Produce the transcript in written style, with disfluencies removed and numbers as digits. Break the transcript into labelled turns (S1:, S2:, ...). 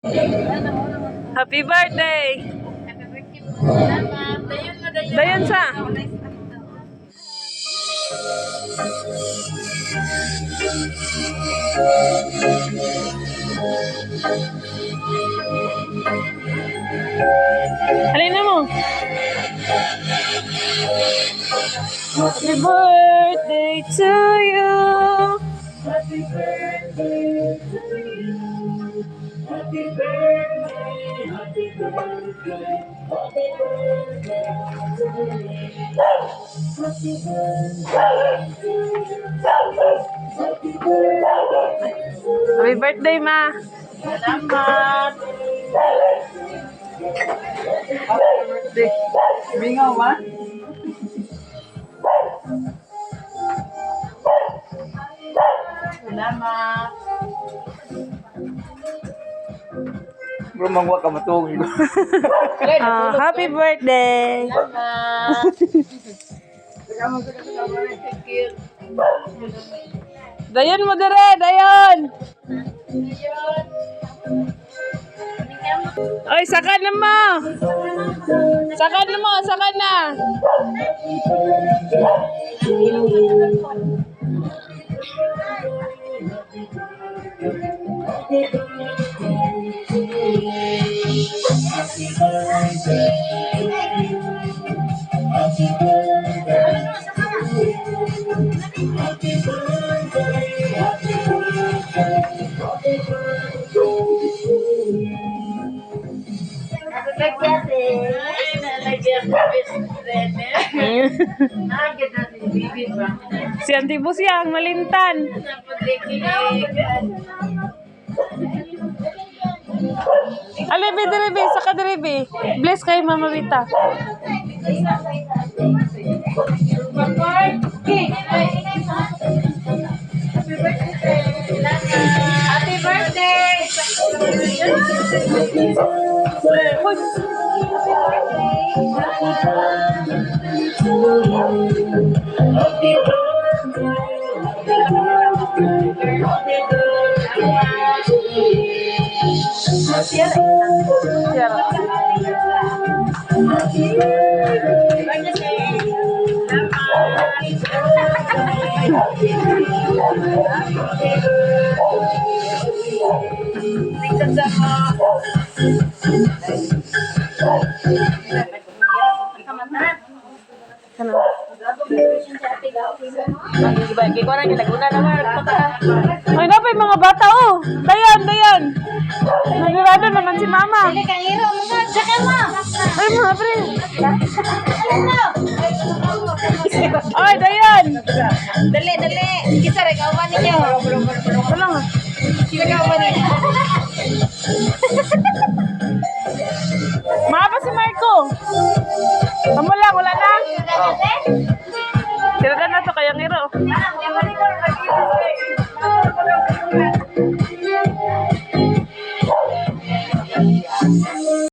S1: Happy birthday! Dayon sa. Alin na mo? Happy birthday to you. Happy birthday to you. Happy birthday, happy birthday, happy birthday to you. Happy birthday to you. Happy birthday. Happy birthday, Ma. Salamat. Happy birthday. Bingaw, Ma. Salamat.
S2: Bro, mangwa ka matungin ko.
S1: Happy birthday. Dayon mo dire, dayon. Oy, sakan na mo. Sakan na mo, sakan na. Si Auntie Bus yang malintan. Alibi diribi, saka diribi. Bless kay Mama Vita.
S3: Happy birthday!
S1: Ay, na pa yung mga bata, oh. Dayan, dayan. Nagirado naman si Mama.
S3: Dali kang hero mo nga. Saka mo.
S1: Ay, mga pre. Ay, dayan.
S3: Dali, dali. Kisa rin ka ba ninyo?
S1: Wala nga.
S3: Kisa ka ba ninyo?
S1: Mga pa si Marco. Amo lang, wala na. Tira na to kayang hero.